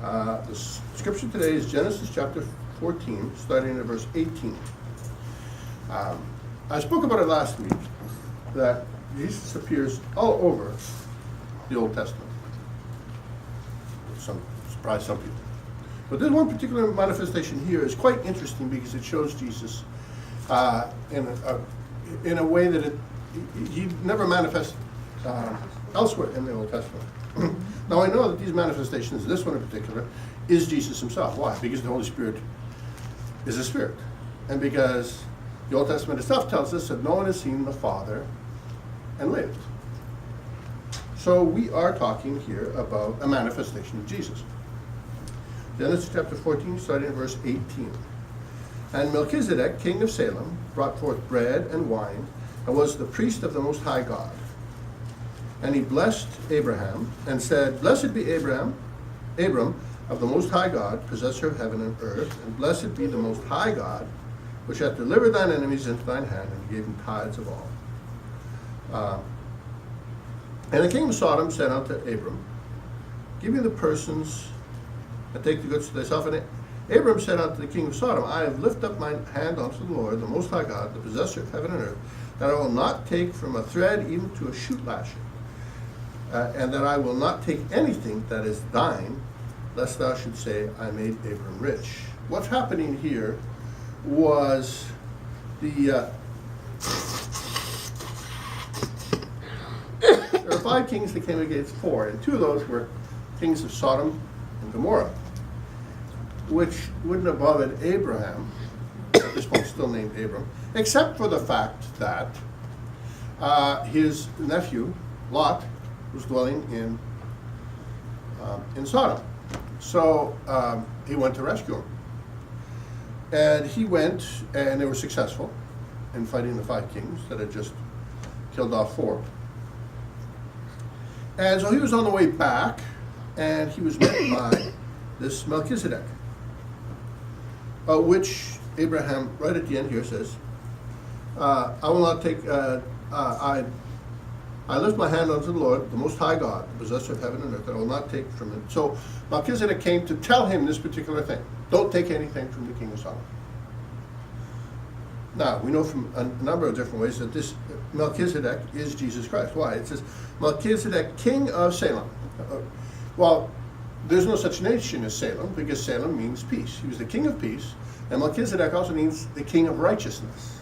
The scripture today is Genesis chapter 14, starting at verse 18. I spoke about it last week, that Jesus appears all over the Old Testament. Surprise some people. But this one particular manifestation here is quite interesting because it shows Jesus in a way that he never manifests elsewhere in the Old Testament. Now I know that these manifestations, this one in particular, is Jesus himself. Why? Because the Holy Spirit is a spirit. And because the Old Testament itself tells us that no one has seen the Father and lived. So we are talking here about a manifestation of Jesus. Genesis chapter 14, starting in verse 18. And Melchizedek, king of Salem, brought forth bread and wine, and was the priest of the Most High God. And he blessed Abraham, and said, Blessed be Abram of the Most High God, possessor of heaven and earth, and blessed be the Most High God, which hath delivered thine enemies into thine hand, and gave him tithes of all. And the king of Sodom said unto Abram, Give me the persons, and take the goods to thyself. And Abram said unto the king of Sodom, I have lifted up mine hand unto the Lord, the Most High God, the possessor of heaven and earth, that I will not take from a thread even to a shoot lashing, and that I will not take anything that is thine, lest thou should say, I made Abram rich. What's happening here was there are 5 kings that came against 4, and 2 of those were kings of Sodom and Gomorrah, which wouldn't have bothered Abraham, at this point still named Abram, except for the fact that his nephew, Lot, was dwelling in Sodom. So he went to rescue him. And he went, and they were successful in fighting the 5 kings that had just killed off 4. And so he was on the way back, and he was met by this Melchizedek, which Abraham, right at the end here, says, I will not take, I lift my hand unto the Lord, the Most High God, the possessor of heaven and earth, that I will not take from him. So Melchizedek came to tell him this particular thing. Don't take anything from the king of Sodom. Now, we know from a number of different ways that this Melchizedek is Jesus Christ. Why? It says, Melchizedek, king of Salem. Well, there's no such nation as Salem, because Salem means peace. He was the king of peace, and Melchizedek also means the king of righteousness.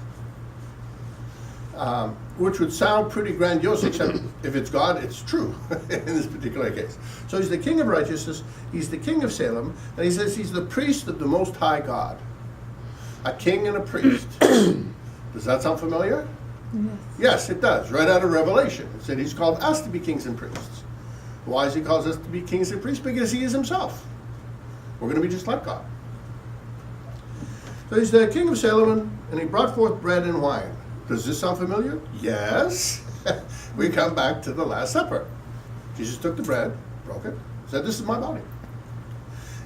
Which would sound pretty grandiose, except if it's God, it's true in this particular case. So he's the king of righteousness, he's the king of Salem, and he says he's the priest of the Most High God. A king and a priest. Does that sound familiar? Yes, it does. Right out of Revelation. It said he's called us to be kings and priests. Why does he call us to be kings and priests? Because he is himself. We're going to be just like God. So he's the king of Salem, and he brought forth bread and wine. Does this sound familiar? Yes. We come back to the Last Supper. Jesus took the bread, broke it, said, This is my body.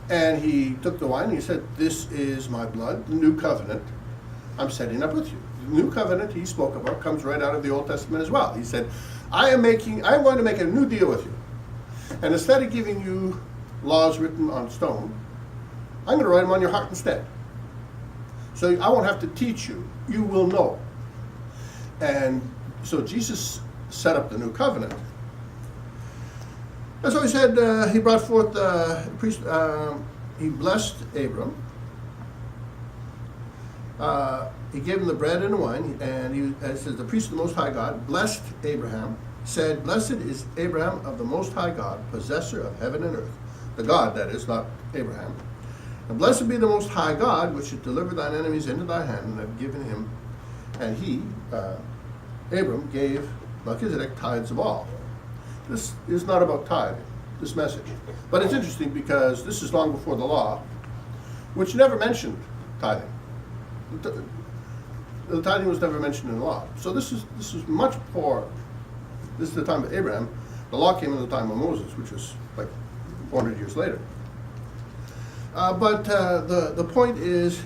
And he took the wine and he said, This is my blood, the new covenant I'm setting up with you. The new covenant he spoke about comes right out of the Old Testament as well. He said, I'm going to make a new deal with you. And instead of giving you laws written on stone, I'm going to write them on your heart instead. So I won't have to teach you. You will know. And so Jesus set up the new covenant. And so he said, he brought forth the priest, he blessed Abram. He gave him the bread and the wine, and it says, the priest of the Most High God blessed Abraham, said, Blessed is Abraham of the Most High God, possessor of heaven and earth. The God, that is, not Abraham. And blessed be the Most High God, which hath delivered thine enemies into thy hand, and have given him. And he, Abram, gave Melchizedek tithes of all. This is not about tithe, this message. But it's interesting because this is long before the law, which never mentioned tithing. The tithing was never mentioned in the law. So this is much before. This is the time of Abraham. The law came in the time of Moses, which was like 400 years later. But the point is,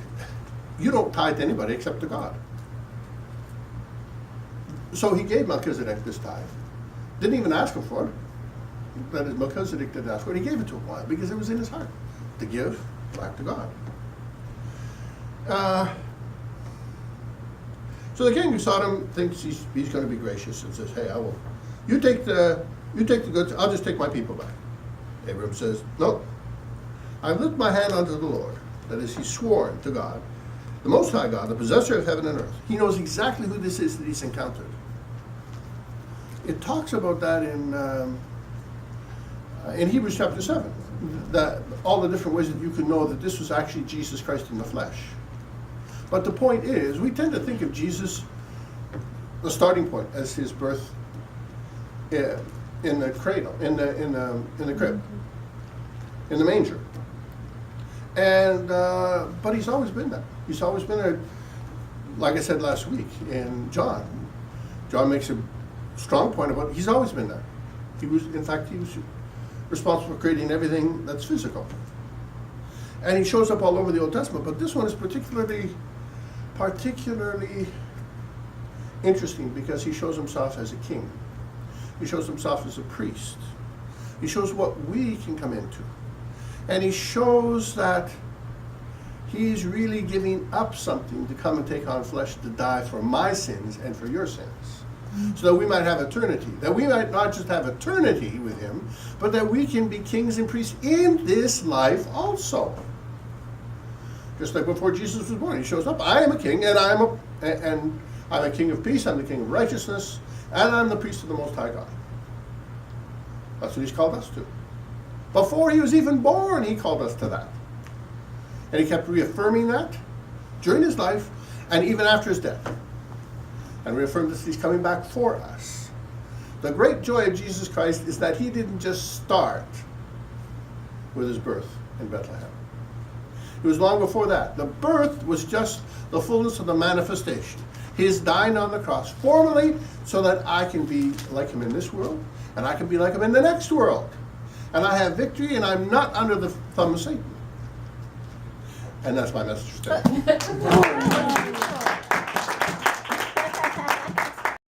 you don't tithe to anybody except to God. So he gave Melchizedek this tithe. Didn't even ask him for it. that is Melchizedek didn't ask for it. He gave it to him. Why? Because it was in his heart to give back to God. So the king of Sodom thinks he's going to be gracious and says, "Hey, I will. You take the goods. I'll just take my people back." Abram says, "No. I've lifted my hand unto the Lord." That is, he's sworn to God, the Most High God, the possessor of heaven and earth. He knows exactly who this is that he's encountered. It talks about that in Hebrews chapter 7, that all the different ways that you can know that this was actually Jesus Christ in the flesh. But the point is, we tend to think of Jesus, the starting point, as his birth in the cradle, in the crib, in the manger. And but he's always been there. He's always been there. Like I said last week in John. John makes a strong point about he's always been there. He was responsible for creating everything that's physical. And he shows up all over the Old Testament. But this one is particularly interesting because he shows himself as a king. He shows himself as a priest. He shows what we can come into. And he shows that he's really giving up something to come and take on flesh to die for my sins and for your sins. So that we might have eternity. That we might not just have eternity with him, but that we can be kings and priests in this life also. Just like before Jesus was born, he shows up. I am a king, and I'm a king of peace. I'm the king of righteousness, and I'm the priest of the Most High God. That's what he's called us to. Before he was even born, he called us to that, and he kept reaffirming that during his life, and even after his death, and reaffirmed that he's coming back for us. The great joy of Jesus Christ is that he didn't just start with his birth in Bethlehem. It was long before that. The birth was just the fullness of the manifestation. His dying on the cross, formally, so that I can be like him in this world, and I can be like him in the next world. And I have victory, and I'm not under the thumb of Satan. And that's my message today.